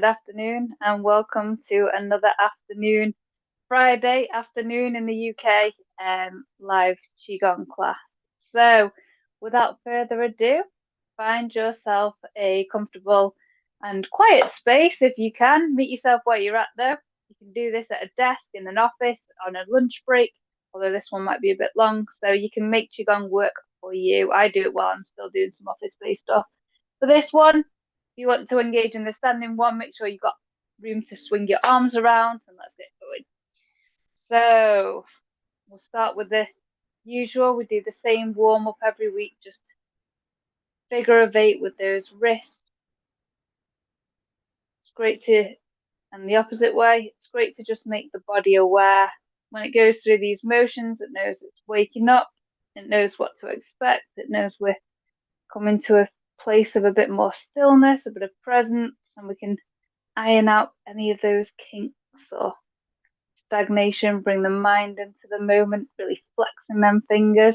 good afternoon, and welcome to another afternoon, Friday afternoon in the UK, live Qigong class. So, without further ado, find yourself a comfortable and quiet space if you can. Meet yourself where you're at though. You can do this at a desk, in an office, on a lunch break, although this one might be a bit long, so you can make Qigong work for you. I do it while I'm still doing some office-based stuff. For this one, if you want to engage in the standing one, make sure you've got room to swing your arms around, and let's get going. So we'll start with the usual. We do the same warm up every week, just figure of eight with those wrists. It's great to, and the opposite way, it's great to just make the body aware. When it goes through these motions, it knows it's waking up, it knows what to expect, it knows we're coming to a place of a bit more stillness, a bit of presence, and we can iron out any of those kinks or stagnation, bring the mind into the moment, really flexing them fingers.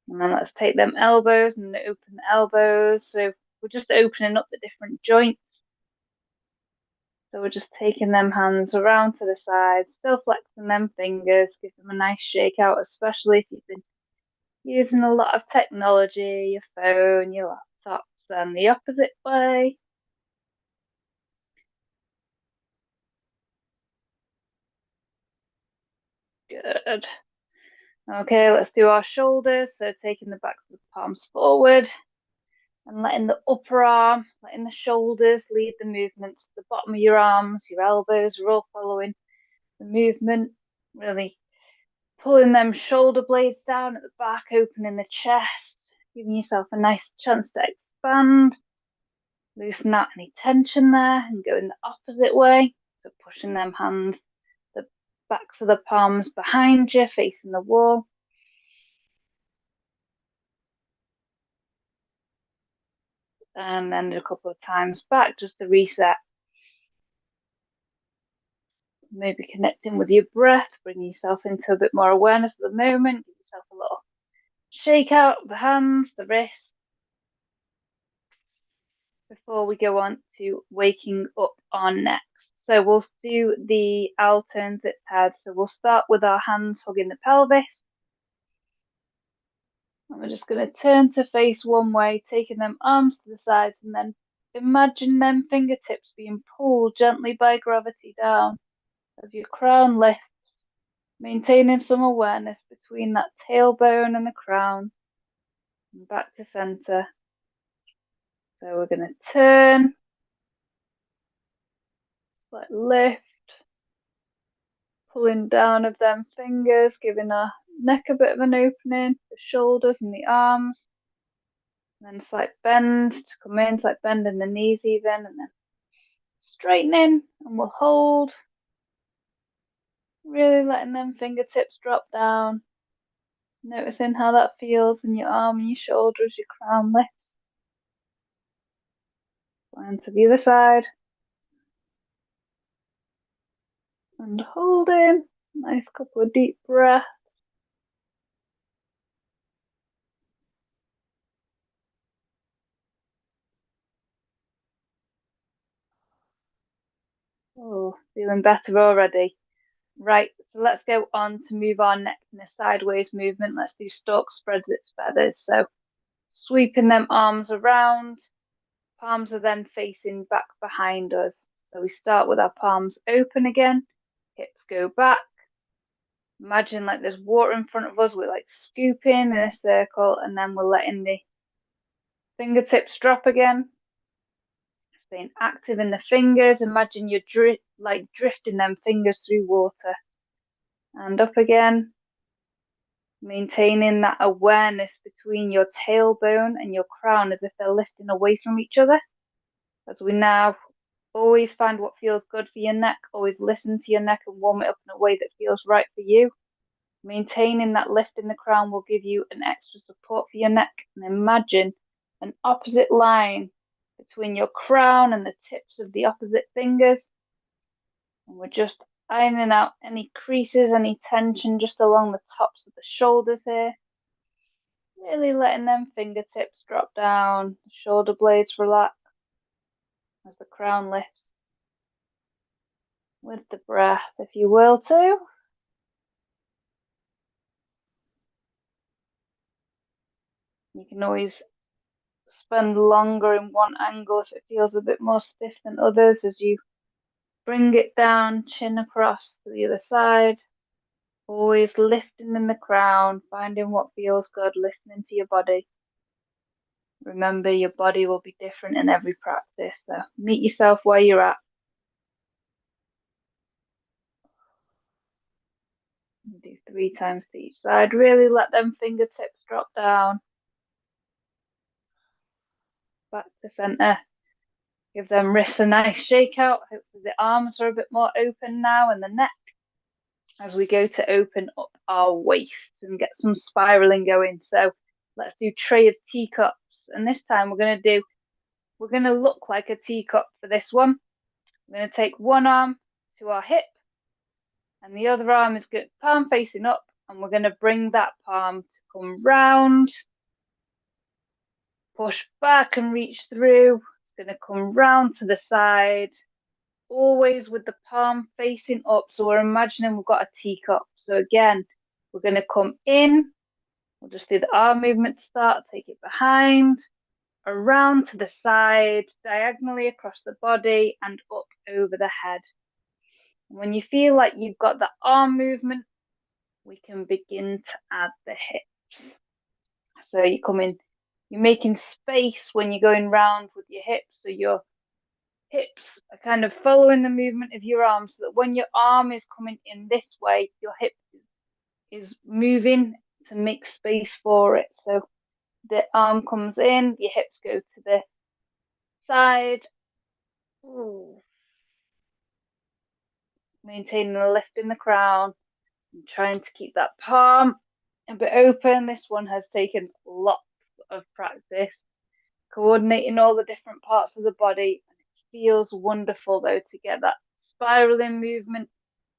And then let's take them elbows and open the elbows. So we're just opening up the different joints. So we're just taking them hands around to the side, still flexing them fingers, give them a nice shake out, especially if you've been using a lot of technology, your phone, your laptops, and the opposite way. Good. Okay, let's do our shoulders. So taking the backs of the palms forward and letting the upper arm, letting the shoulders lead the movements. The bottom of your arms, your elbows are all following the movement. Really pulling them shoulder blades down at the back, opening the chest, giving yourself a nice chance to expand. Loosen out any tension there and go in the opposite way. So pushing them hands, the backs of the palms behind you, facing the wall. And then a couple of times back just to reset. Maybe connecting with your breath, bring yourself into a bit more awareness of the moment. Give yourself a little shake out of the hands, the wrists, before we go on to waking up on next. So we'll do the owl turns its head. So we'll start with our hands hugging the pelvis. And we're just going to turn to face one way, taking them arms to the sides, and then imagine them fingertips being pulled gently by gravity down as your crown lifts, maintaining some awareness between that tailbone and the crown, and back to center. So we're going to turn, like lift, pulling down of them fingers, giving our neck a bit of an opening, the shoulders and the arms. And then slight bend to come in, slight bend in the knees even, and then straightening, and we'll hold. Really letting them fingertips drop down. Noticing how that feels in your arm and your shoulder as your crown lifts. And to the other side. And holding. Nice couple of deep breaths. Oh, feeling better already. Right, so let's go on to move our neck in a sideways movement. Let's do stork spreads its feathers. So sweeping them arms around. Palms are then facing back behind us. So we start with our palms open again. Hips go back. Imagine like there's water in front of us. We're like scooping in a circle, and then we're letting the fingertips drop again. Staying active in the fingers. Imagine you're drifting them fingers through water. And up again. Maintaining that awareness between your tailbone and your crown as if they're lifting away from each other. As we now always find what feels good for your neck. Always listen to your neck and warm it up in a way that feels right for you. Maintaining that lift in the crown will give you an extra support for your neck. And imagine an opposite line between your crown and the tips of the opposite fingers. And we're just ironing out any creases, any tension just along the tops of the shoulders here. Really letting them fingertips drop down, the shoulder blades relax. as the crown lifts with the breath, if you will too. You can always spend longer in one angle if it feels a bit more stiff than others as you bring it down, chin across to the other side. Always lifting in the crown, finding what feels good, listening to your body. Remember, your body will be different in every practice, so meet yourself where you're at. Do 3 times to each side. Really let them fingertips drop down. Back to center. Give them wrists a nice shake out. Hopefully the arms are a bit more open now and the neck as we go to open up our waist and get some spiraling going. So let's do tray of teacups. And this time we're going to look like a teacup for this one. We're going to take one arm to our hip and the other arm is good, palm facing up, and we're going to bring that palm to come round, push back and reach through. It's going to come round to the side, always with the palm facing up. So we're imagining we've got a teacup. So again, we're going to come in. We'll just do the arm movement to start, take it behind, around to the side, diagonally across the body and up over the head. When you feel like you've got the arm movement, we can begin to add the hips. So you come in, you're making space when you're going round with your hips. So your hips are kind of following the movement of your arm, so that when your arm is coming in this way, your hip is moving to make space for it. So the arm comes in, your hips go to the side. Ooh. Maintaining a lift in the crown and trying to keep that palm a bit open. This one has taken lots of practice, coordinating all the different parts of the body. It feels wonderful though to get that spiraling movement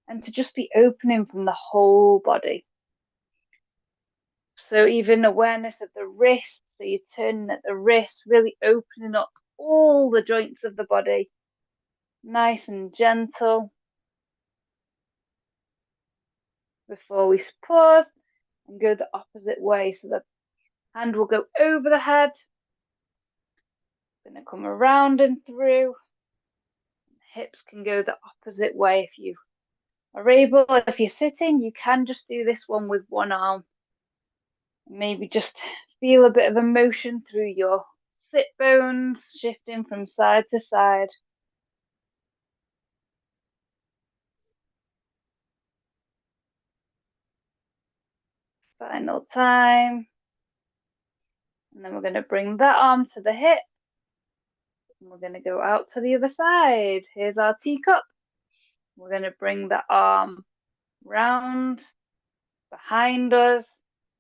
and to just be opening from the whole body. So even awareness of the wrist, so you're turning at the wrist, really opening up all the joints of the body, nice and gentle. Before we pause and go the opposite way, so the hand will go over the head, going to come around and through. Hips can go the opposite way if you are able. If you're sitting, you can just do this one with one arm. Maybe just feel a bit of emotion through your sit bones, shifting from side to side. Final time. And then we're going to bring that arm to the hip. And we're going to go out to the other side. Here's our teacup. We're going to bring the arm round behind us,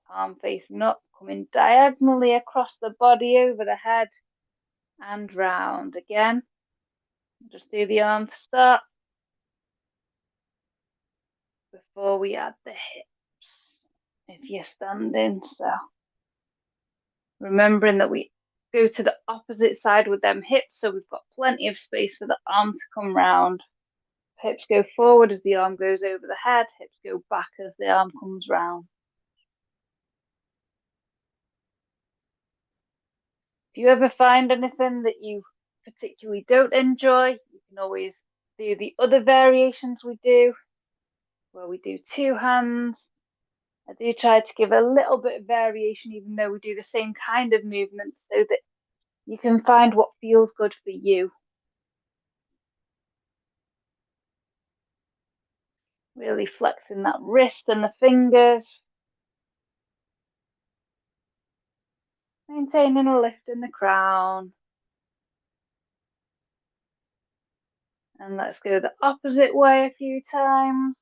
arm facing up, coming diagonally across the body over the head and round again. Just do the arm to start before we add the hips if you're standing. So remembering that we go to the opposite side with them hips, so we've got plenty of space for the arm to come round. Hips go forward as the arm goes over the head, hips go back as the arm comes round. If you ever find anything that you particularly don't enjoy, you can always do the other variations we do, where we do 2 hands. I do try to give a little bit of variation, even though we do the same kind of movements, so that you can find what feels good for you. Really flexing that wrist and the fingers. Maintaining a lift in the crown. And let's go the opposite way a few times.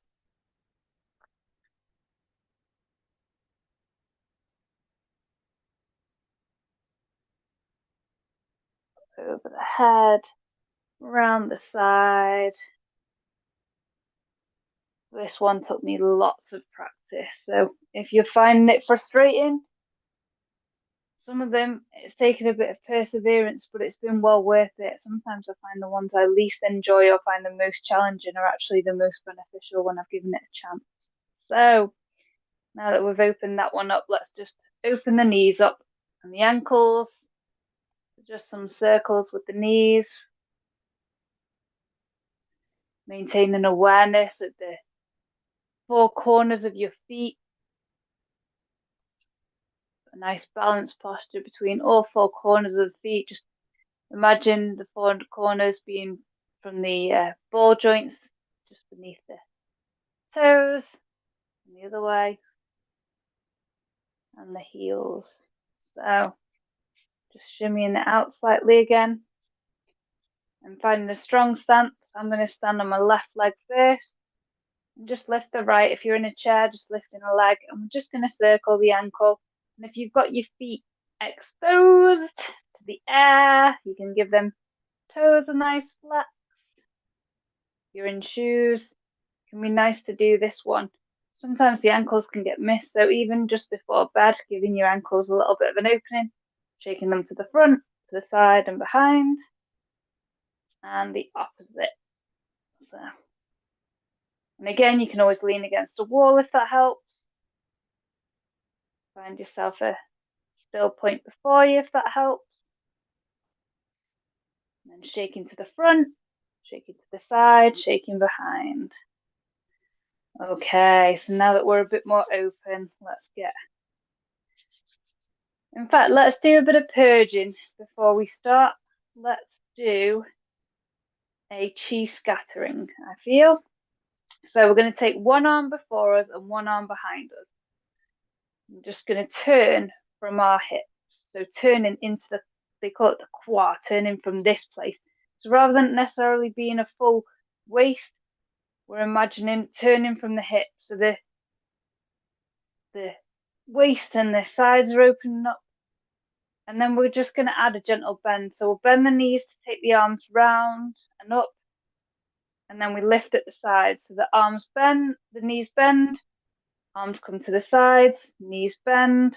Over the head, around the side. This one took me lots of practice, so if you're finding it frustrating, Some of them, it's taken a bit of perseverance, but it's been well worth it. Sometimes I find the ones I least enjoy or find the most challenging are actually the most beneficial when I've given it a chance. So now that we've opened that one up, let's just open the knees up and the ankles. Just some circles with the knees. Maintaining awareness of the four corners of your feet. A nice balanced posture between all four corners of the feet. Just imagine the four corners being from the ball joints just beneath the toes, and the other way, and the heels. So just shimmying it out slightly again. And finding a strong stance. I'm going to stand on my left leg first. And just lift the right. If you're in a chair, just lifting a leg. And we're just going to circle the ankle. And if you've got your feet exposed to the air, you can give them toes a nice flex. If you're in shoes, it can be nice to do this one. Sometimes the ankles can get missed, so even just before bed, giving your ankles a little bit of an opening, shaking them to the front, to the side and behind, and the opposite. So. And again, you can always lean against a wall if that helps. Find yourself a still point before you if that helps. And then shaking to the front, shaking to the side, shaking behind. Okay, so now that we're a bit more open, in fact, let's do a bit of purging before we start. Let's do a Qi scattering, I feel. So we're going to take one arm before us and one arm behind us. I'm just going to turn from our hips. So turning into they call it the Qua, turning from this place. So rather than necessarily being a full waist, we're imagining turning from the hips. So the waist and the sides are opening up. And then we're just going to add a gentle bend. So we'll bend the knees to take the arms round and up. And then we lift at the sides. So the arms bend, the knees bend, arms come to the sides, knees bend,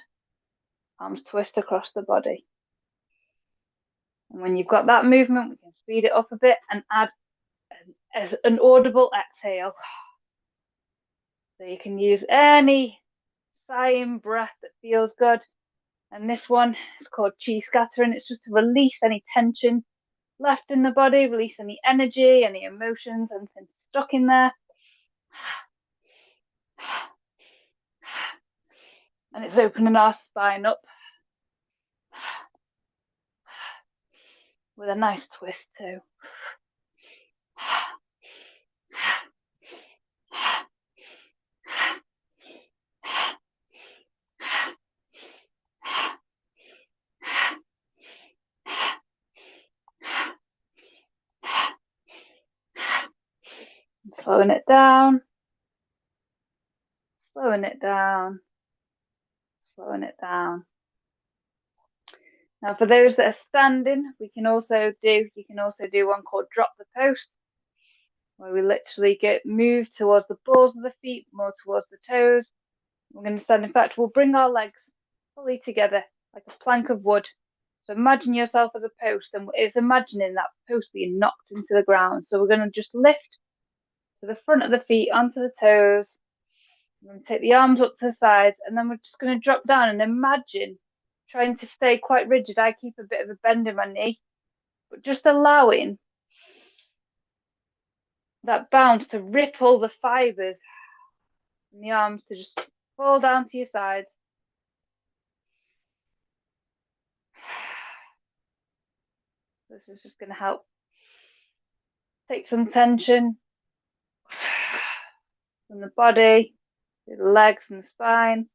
arms twist across the body. And when you've got that movement, we can speed it up a bit and add as an audible exhale. So you can use any sighing breath that feels good. And this one is called Qi scattering. It's just to release any tension left in the body, release any energy, any emotions, anything stuck in there. And it's opening our spine up with a nice twist too. Slowing it down, slowing it down, slowing it down. Now, for those that are standing, you can also do one called drop the post, where we literally move towards the balls of the feet, more towards the toes. We're going to stand. In fact, we'll bring our legs fully together like a plank of wood. So imagine yourself as a post, and it's imagining that post being knocked into the ground. So we're going to just lift to the front of the feet, onto the toes. We're going to take the arms up to the sides, and then we're just going to drop down and imagine trying to stay quite rigid. I keep a bit of a bend in my knee, but just allowing that bounce to ripple the fibers and the arms to just fall down to your sides. This is just going to help take some tension from the body, the legs and the spine.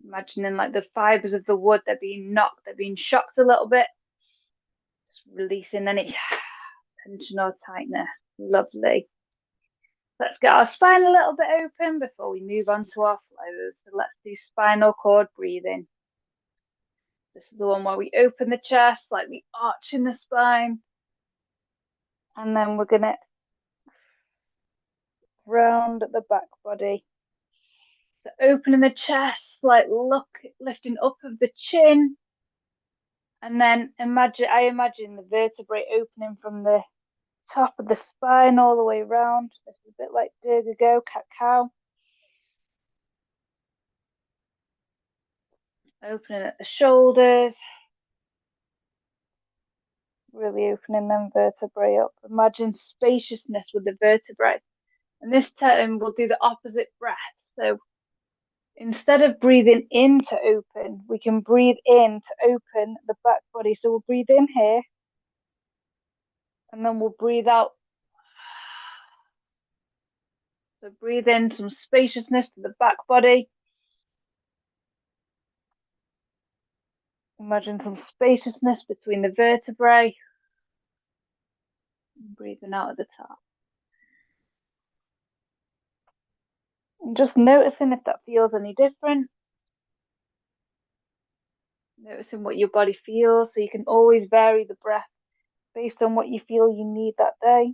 Imagining like the fibers of the wood, they're being knocked, they're being shocked a little bit. Just releasing any tension or tightness. Lovely. Let's get our spine a little bit open before we move on to our flows. So let's do spinal cord breathing. This is the one where we open the chest, like we arch in the spine. And then we're going to round at the back body. So opening the chest, like lifting up of the chin. And then I imagine the vertebrae opening from the top of the spine all the way around. This is a bit like Go, cat cow. Opening at the shoulders. Really opening them vertebrae up. Imagine spaciousness with the vertebrae. And this time we'll do the opposite breath. So instead of breathing in to open, we can breathe in to open the back body. So we'll breathe in here. And then we'll breathe out. So breathe in some spaciousness to the back body. Imagine some spaciousness between the vertebrae. And breathing out at the top. And just noticing if that feels any different. Noticing what your body feels, so you can always vary the breath based on what you feel you need that day.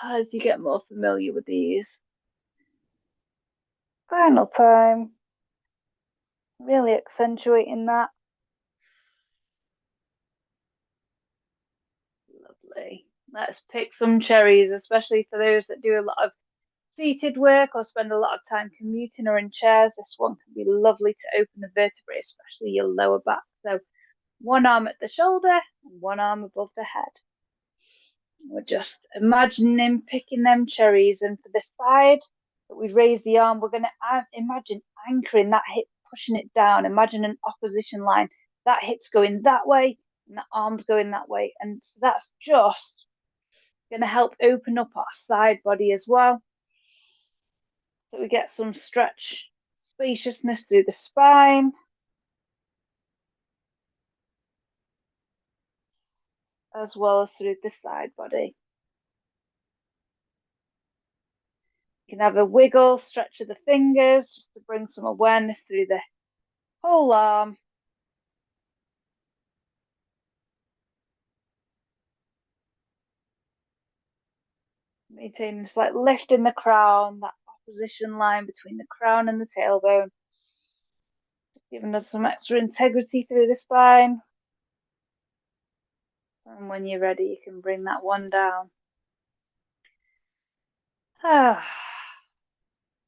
As you get more familiar with these. Final time. Really accentuating that. Lovely. Let's pick some cherries, especially for those that do a lot of seated work or spend a lot of time commuting or in chairs. This one can be lovely to open the vertebrae, especially your lower back. So one arm at the shoulder and one arm above the head. We're just imagining picking them cherries, and for the side that we raise the arm, we're going to imagine anchoring that hip, pushing it down. Imagine an opposition line. That hip's going that way and the arm's going that way. And so that's just going to help open up our side body as well. So we get some stretch, spaciousness through the spine. As well as through the side body. You can have a wiggle, stretch of the fingers, just to bring some awareness through the whole arm. Maintaining slight lift in the crown, that opposition line between the crown and the tailbone. Giving us some extra integrity through the spine. And when you're ready, you can bring that one down.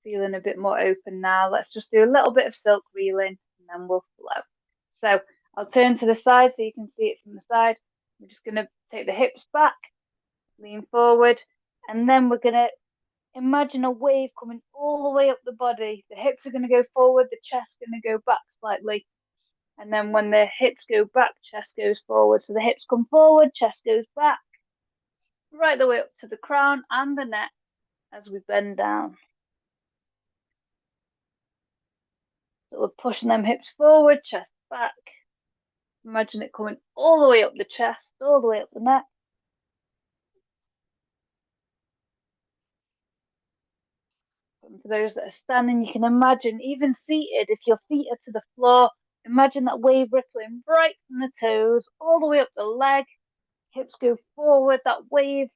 Feeling a bit more open now. Let's just do a little bit of silk reeling and then we'll flow. So I'll turn to the side so you can see it from the side. We're just going to take the hips back, lean forward, and then we're going to imagine a wave coming all the way up the body. The hips are going to go forward, the chest is going to go back slightly. And then when the hips go back, chest goes forward. So the hips come forward, chest goes back, right the way up to the crown and the neck as we bend down. So we're pushing them hips forward, chest back. Imagine it coming all the way up the chest, all the way up the neck. And for those that are standing, you can imagine, even seated, if your feet are to the floor, imagine that wave rippling right from the toes, all the way up the leg. Hips go forward, that wave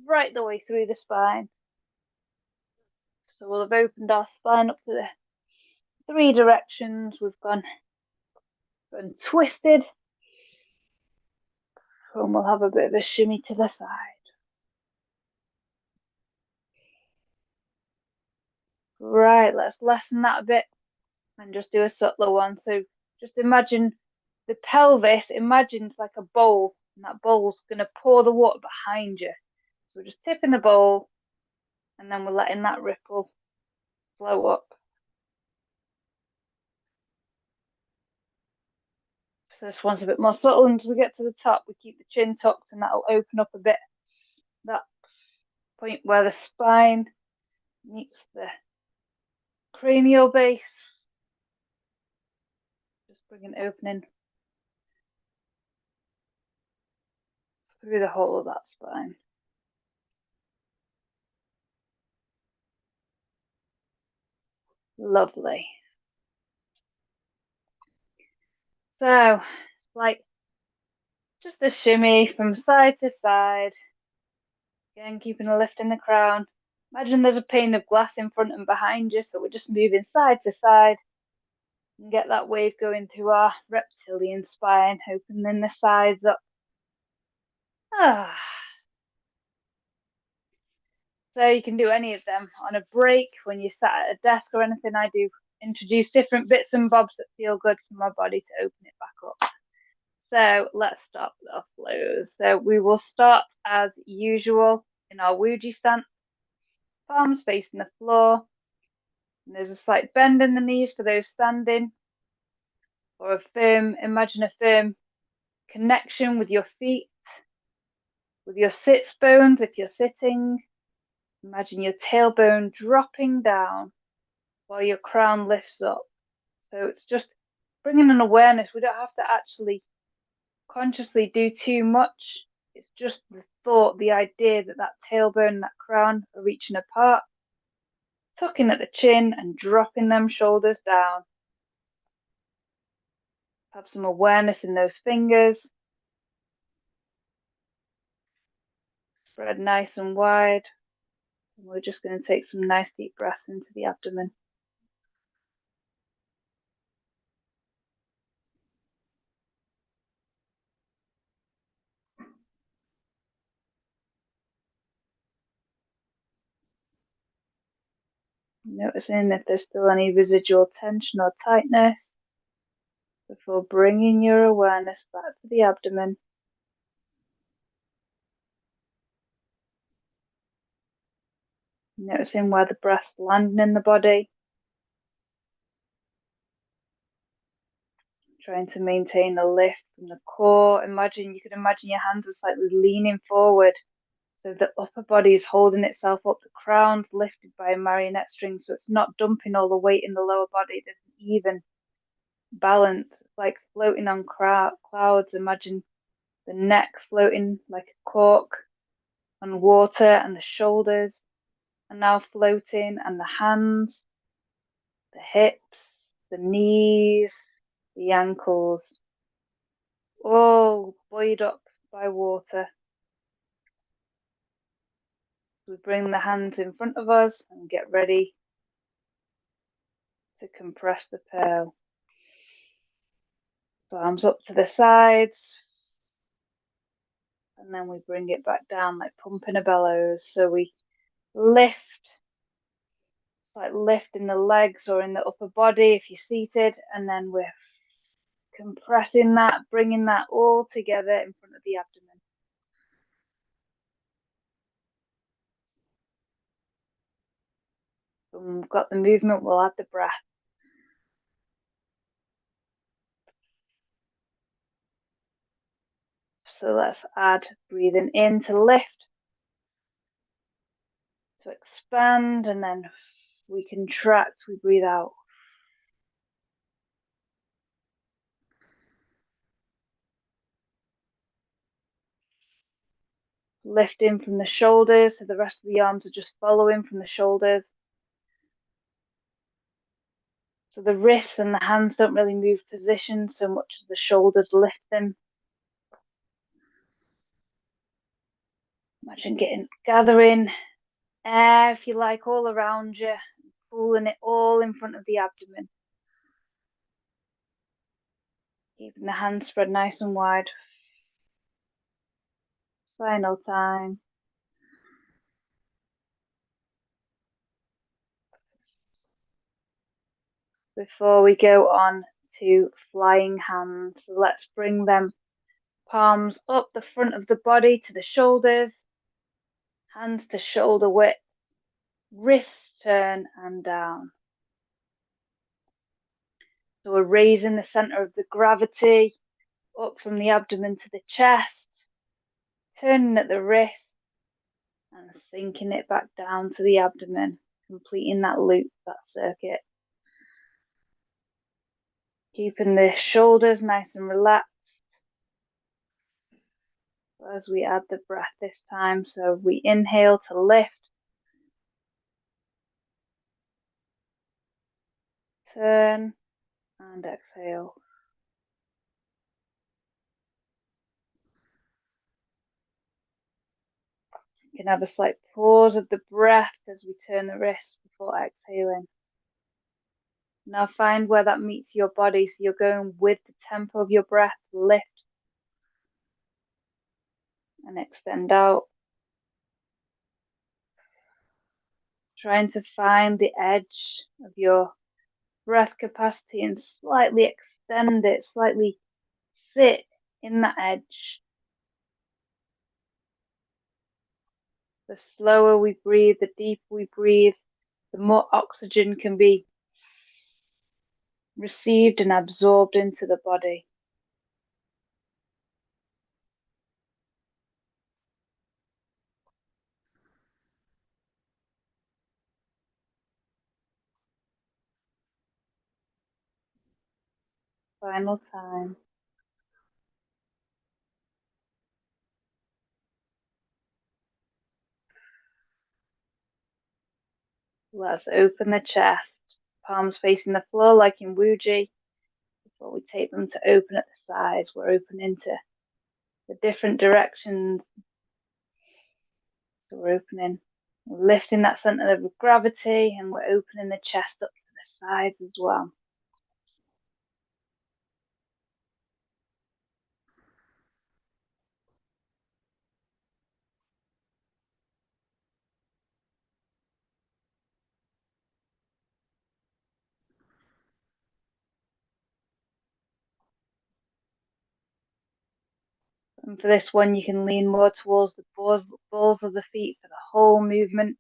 right the way through the spine. So we'll have opened our spine up to the 3 directions. We've gone twisted. And we'll have a bit of a shimmy to the side. Right, let's lessen that a bit and just do a subtler one. So just imagine the pelvis, imagine it's like a bowl, and that bowl's going to pour the water behind you. So we're just tipping the bowl, and then we're letting that ripple flow up. So this one's a bit more subtle, and as we get to the top, we keep the chin tucked, and that'll open up a bit. That point where the spine meets the cranial base. Just bring an opening through the whole of that spine. Lovely. So, like just a shimmy from side to side. Again, keeping a lift in the crown. Imagine there's a pane of glass in front and behind you, so we're just moving side to side and get that wave going through our reptilian spine, opening the sides up. Ah. So you can do any of them on a break when you're sat at a desk or anything. I do introduce different bits and bobs that feel good for my body to open it back up. So let's start with our flows. So we will start as usual in our Wuji stance, palms facing the floor. And there's a slight bend in the knees for those standing, or imagine a firm connection with your feet, with your sits bones if you're sitting. Imagine your tailbone dropping down while your crown lifts up. So it's just bringing an awareness. We don't have to actually consciously do too much. It's just the thought, the idea that that tailbone and that crown are reaching apart, tucking at the chin and dropping them shoulders down. Have some awareness in those fingers. Spread nice and wide. And we're just going to take some nice deep breaths into the abdomen. Noticing if there's still any residual tension or tightness before bringing your awareness back to the abdomen. Noticing where the breath's landing in the body. Trying to maintain a lift from the core. You can imagine your hands are slightly leaning forward. So the upper body is holding itself up. The crown's lifted by a marionette string, so it's not dumping all the weight in the lower body. There's an even balance. It's like floating on clouds. Imagine the neck floating like a cork on water, and the shoulders are now floating, and the hands, the hips, the knees, the ankles, all buoyed up by water. We bring the hands in front of us and get ready to compress the pearl. So arms up to the sides, and then we bring it back down like pumping a bellows. So we lift, like lifting the legs or in the upper body if you're seated, and then we're compressing that, bringing that all together in front of the abdomen. When we've got the movement, we'll add the breath. So let's add breathing in to lift, to expand, and then we contract, we breathe out. Lifting from the shoulders, so the rest of the arms are just following from the shoulders. So the wrists and the hands don't really move position so much as the shoulders lift them. Imagine gathering air, if you like, all around you, pulling it all in front of the abdomen. Keeping the hands spread nice and wide. Final time. Before we go on to flying hands, so let's bring them palms up the front of the body to the shoulders, hands to shoulder width, wrists turn and down. So we're raising the center of the gravity up from the abdomen to the chest, turning at the wrist and sinking it back down to the abdomen, completing that loop, that circuit. Keeping the shoulders nice and relaxed as we add the breath this time. So we inhale to lift, turn and exhale. You can have a slight pause of the breath as we turn the wrists before exhaling. Now find where that meets your body, so you're going with the tempo of your breath. Lift and extend out. Trying to find the edge of your breath capacity and slightly extend it, slightly sit in that edge. The slower we breathe, the deeper we breathe, the more oxygen can be received and absorbed into the body. Final time. Let's open the chest, palms facing the floor like in Wuji. Before we take them to open at the sides, we're opening to the different directions. So we're opening, we're lifting that center of gravity, and we're opening the chest up to the sides as well. And for this one, you can lean more towards the balls of the feet for the whole movement.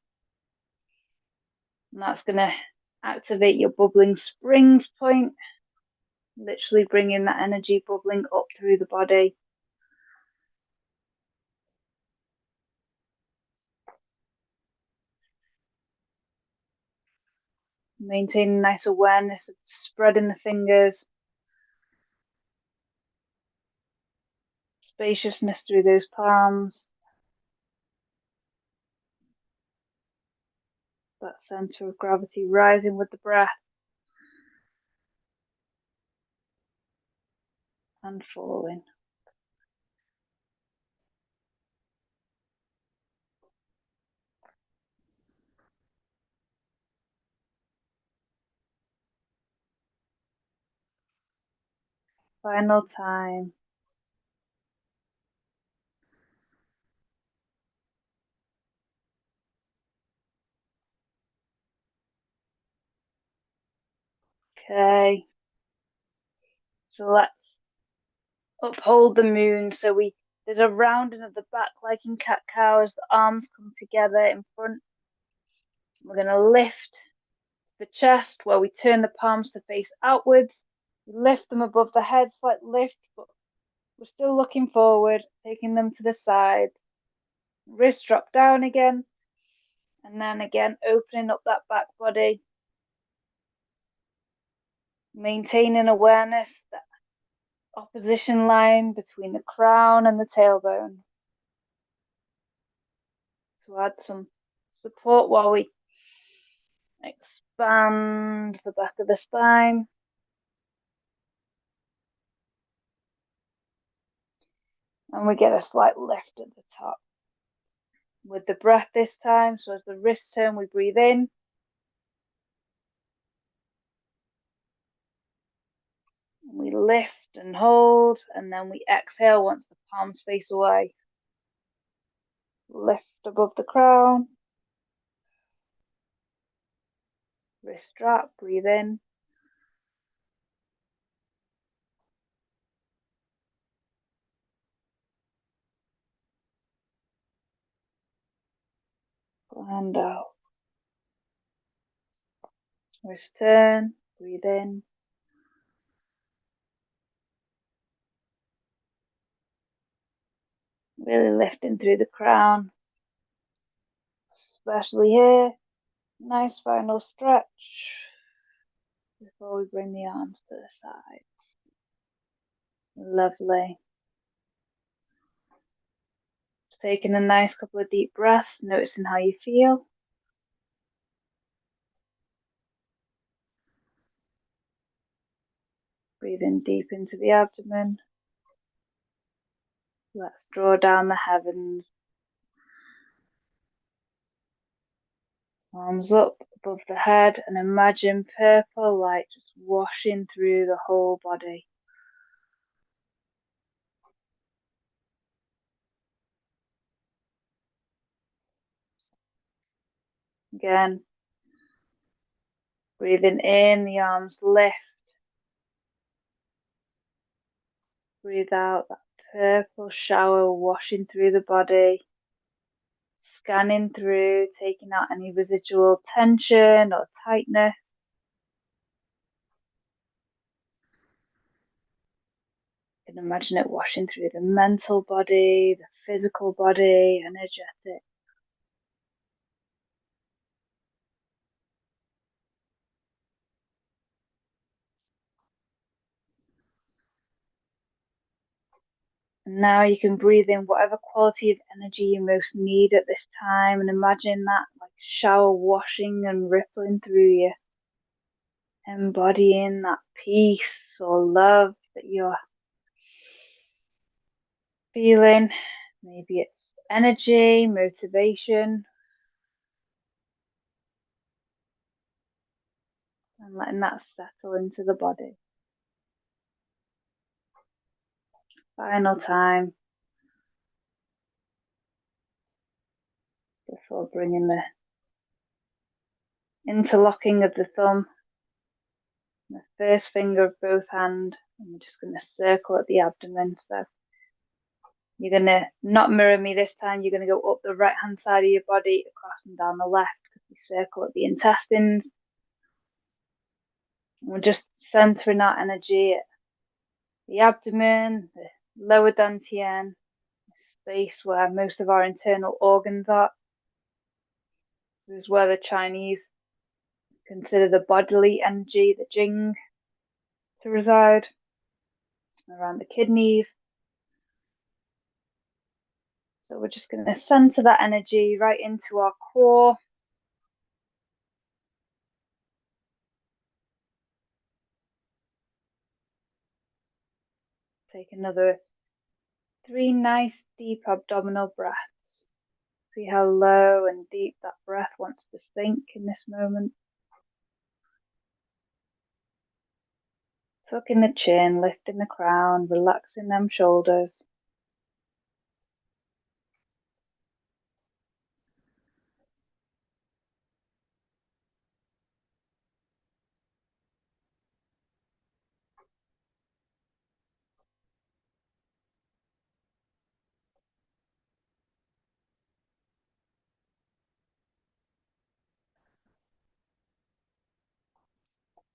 And that's going to activate your bubbling springs point, literally bringing that energy bubbling up through the body. Maintaining nice awareness of spreading the fingers, spaciousness through those palms. That center of gravity rising with the breath and falling. Final time. Okay. So let's uphold the moon. So there's a rounding of the back like in cat cow as the arms come together in front. We're going to lift the chest where we turn the palms to face outwards. Lift them above the head, slight lift, but we're still looking forward, taking them to the sides. Wrists drop down again, and then again opening up that back body. Maintaining awareness, that opposition line between the crown and the tailbone. To add some support while we expand the back of the spine. And we get a slight lift at the top. With the breath this time, so as the wrists turn, we breathe in. We lift and hold, and then we exhale once the palms face away. Lift above the crown. Wrist strap, breathe in. And out. Wrist turn, breathe in. Really lifting through the crown, especially here. Nice final stretch before we bring the arms to the side. Lovely. Taking a nice couple of deep breaths, noticing how you feel. Breathing deep into the abdomen. Let's draw down the heavens. Arms up above the head and imagine purple light just washing through the whole body. Again, breathing in, the arms lift. Breathe out, that purple shower washing through the body. Scanning through, taking out any residual tension or tightness. You can imagine it washing through the mental body, the physical body, energetic. And now you can breathe in whatever quality of energy you most need at this time and imagine that like shower washing and rippling through you, embodying that peace or love that you're feeling. Maybe it's energy, motivation, and letting that settle into the body. Final time before bringing the interlocking of the thumb and the first finger of both hands, and we're just going to circle at the abdomen. So you're going to not mirror me this time, you're going to go up the right hand side of your body, across and down the left, because we circle at the intestines. And we're just centering our energy at the abdomen, the lower dantian, space where most of our internal organs are. This is where the Chinese consider the bodily energy, the Jing, to reside, around the kidneys. So we're just going to center that energy right into our core. Take another 3 nice deep abdominal breaths. See how low and deep that breath wants to sink in this moment. Tucking the chin, lifting the crown, relaxing them shoulders.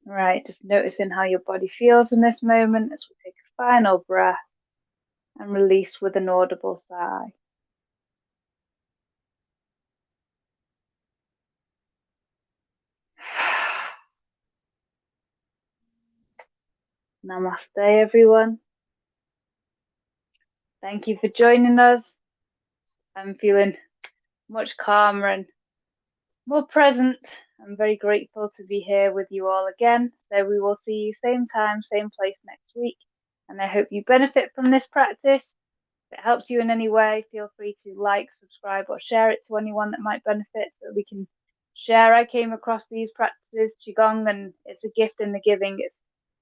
Right, just noticing how your body feels in this moment as we take a final breath and release with an audible sigh. Namaste, everyone. Thank you for joining us. I'm feeling much calmer and more present. I'm very grateful to be here with you all again. So we will see you same time, same place next week. And I hope you benefit from this practice. If it helps you in any way, feel free to like, subscribe, or share it to anyone that might benefit so we can share. I came across these practices, Qigong, and it's a gift in the giving. It's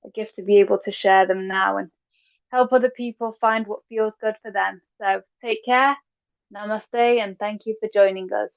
a gift to be able to share them now and help other people find what feels good for them. So take care, namaste, and thank you for joining us.